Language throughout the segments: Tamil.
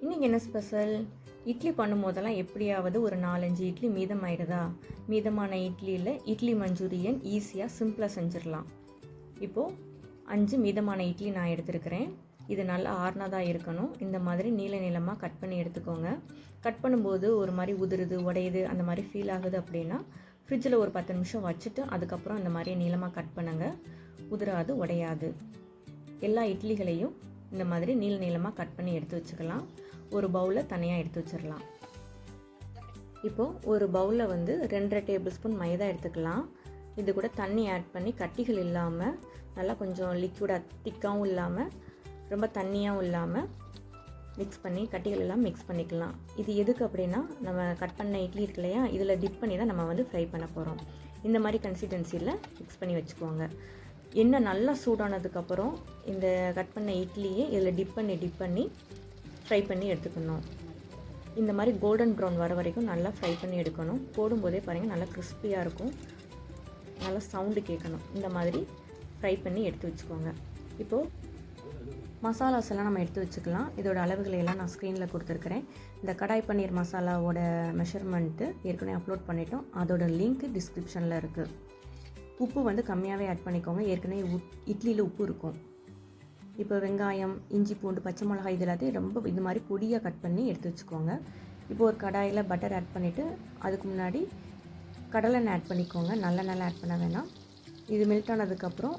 இன்றைக்கி என்ன ஸ்பெஷல்? இட்லி பண்ணும்போதெல்லாம் எப்படியாவது ஒரு 4-5 இட்லி மீதமாயிடுதா? மீதமான இட்லியில் இட்லி மஞ்சூரியன் ஈஸியாக சிம்பிளாக செஞ்சிடலாம். இப்போது 5 மீதமான இட்லி நான் எடுத்துருக்கிறேன். இது நல்லா ஆறுனதாக இருக்கணும். இந்த மாதிரி நீளமாக கட் பண்ணி எடுத்துக்கோங்க. கட் பண்ணும்போது ஒரு மாதிரி உதிருது, உடையுது, அந்த மாதிரி ஃபீல் ஆகுது அப்படின்னா ஃப்ரிட்ஜில் ஒரு 10 நிமிஷம் வச்சுட்டு அதுக்கப்புறம் இந்த மாதிரி நீளமாக கட் பண்ணுங்கள். உதிராது, உடையாது. எல்லா இட்லிகளையும் இந்த மாதிரி நீளமாக கட் பண்ணி எடுத்து வச்சுக்கலாம். ஒரு பவுலில் தனியாக எடுத்து வச்சிடலாம். இப்போது ஒரு பவுலில் 2.5 டேபிள் ஸ்பூன் மைதா எடுத்துக்கலாம். இது கூட தண்ணி ஆட் பண்ணி கட்டிகள் இல்லாமல் நல்லா கொஞ்சம் லிக்விடாக திக்காகவும் இல்லாமல் ரொம்ப தண்ணியாகவும் இல்லாமல் மிக்ஸ் பண்ணி கட்டிகள் எல்லாம் மிக்ஸ் பண்ணிக்கலாம். இது எதுக்கு அப்படின்னா, நம்ம கட் பண்ண இட்லி இருக்கு இல்லையா, இதில் டிப் பண்ணி தான் நம்ம ஃப்ரை பண்ண போகிறோம். இந்த மாதிரி கன்சிஸ்டன்சியில் மிக்ஸ் பண்ணி வச்சுக்கோங்க. எண்ணெய் நல்லா சூடானதுக்கப்புறம் இந்த கட் பண்ண இட்லியை இதில் டிப் பண்ணி ஃப்ரை பண்ணி எடுத்துக்கணும். இந்த மாதிரி கோல்டன் ப்ரௌன் வர வரைக்கும் நல்லா ஃப்ரை பண்ணி எடுக்கணும். போடும்போதே பாருங்கள் நல்லா கிறிஸ்பியாக இருக்கும், நல்லா சவுண்டு கேட்கணும். இந்த மாதிரி ஃப்ரை பண்ணி எடுத்து வச்சுக்கோங்க. இப்போது மசாலாஸ் எல்லாம் நம்ம எடுத்து வச்சுக்கலாம். இதோட அளவுகளை எல்லாம் நான் ஸ்க்ரீனில் கொடுத்துருக்குறேன். இந்த கடாய் பன்னீர் மசாலாவோட மெஷர்மெண்ட்டு ஏற்கனவே அப்லோட் பண்ணிட்டோம். அதோட லிங்க் டிஸ்கிரிப்ஷனில் இருக்குது. உப்பு கம்மியாகவே ஆட் பண்ணிக்கோங்க. ஏற்கனவே இட்லியில் உப்பு இருக்கும். இப்போ வெங்காயம், இஞ்சி, பூண்டு, பச்சை மிளகாய் இது எல்லாத்தையும் ரொம்ப இது மாதிரி பொடியாக கட் பண்ணி எடுத்து வச்சுக்கோங்க. இப்போ ஒரு கடாயில் பட்டர் ஆட் பண்ணிவிட்டு அதுக்கு முன்னாடி கடலெண்ணெய் ஆட் பண்ணிக்கோங்க. நல்லெண்ணெய் ஆட் பண்ண வேணாம். இது மெல்ட் ஆனதுக்கப்புறம்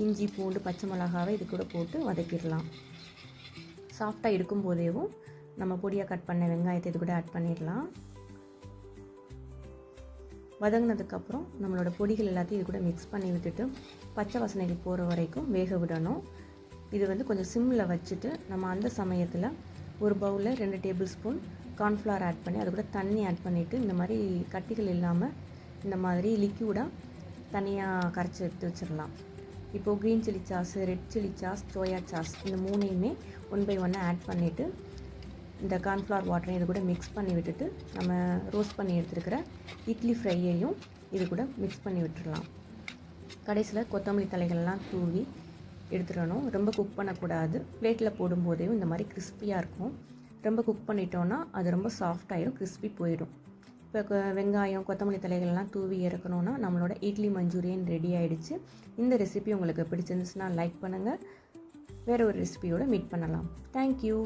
இஞ்சி, பூண்டு, பச்சை மிளகாவை இது கூட போட்டு வதக்கிடலாம். சாஃப்டாக இருக்கும் போதேவும் நம்ம பொடியாக கட் பண்ண வெங்காயத்தை இது கூட ஆட் பண்ணிடலாம். வதங்கினதுக்கப்புறம் நம்மளோட பொடிகள் எல்லாத்தையும் இது கூட மிக்ஸ் பண்ணி விட்டுட்டு பச்சை வாசனைக்கு போகிற வரைக்கும் வேக விடணும். இது கொஞ்சம் சிம்மில் வச்சுட்டு நம்ம அந்த சமயத்தில் ஒரு பவுலில் 2 டேபிள் ஸ்பூன் கார்ன்ஃப்ளவர் ஆட் பண்ணி அது கூட தண்ணி ஆட் பண்ணிவிட்டு இந்த மாதிரி கட்டிகள் இல்லாமல் இந்த மாதிரி லிக்யூடாக தனியாக கரைச்சி எடுத்து வச்சிடலாம். இப்போது green chilli sauce, red chilli sauce, soya sauce இந்த 3யுமே 1 by 1 ஆட் பண்ணிவிட்டு இந்த கார்ன்ஃப்ளவர் வாட்டரையும் இது கூட மிக்ஸ் பண்ணி விட்டுட்டு நம்ம ரோஸ்ட் பண்ணி எடுத்துருக்கிற இட்லி ஃப்ரையையும் இது கூட மிக்ஸ் பண்ணி விட்டுடலாம். கடைசியில் கொத்தமல்லி தலைகள்லாம் தூவி எடுத்துடணும். ரொம்ப குக் பண்ணக்கூடாது. பிளேட்டில் போடும்போதே இந்த மாதிரி கிறிஸ்பியாக இருக்கும். ரொம்ப குக் பண்ணிட்டோன்னா அது ரொம்ப சாஃப்டாகிடும், கிறிஸ்பி போயிடும். இப்போ வெங்காயம், கொத்தமல்லி தலைகள்லாம் தூவி இறக்கணுன்னா நம்மளோட இட்லி மஞ்சூரியன் ரெடி ஆகிடுச்சு. இந்த ரெசிபி உங்களுக்கு பிடிச்சிருந்துச்சுன்னா லைக் பண்ணுங்கள். வேறு ஒரு ரெசிபியோடு மீட் பண்ணலாம். தேங்க்யூ.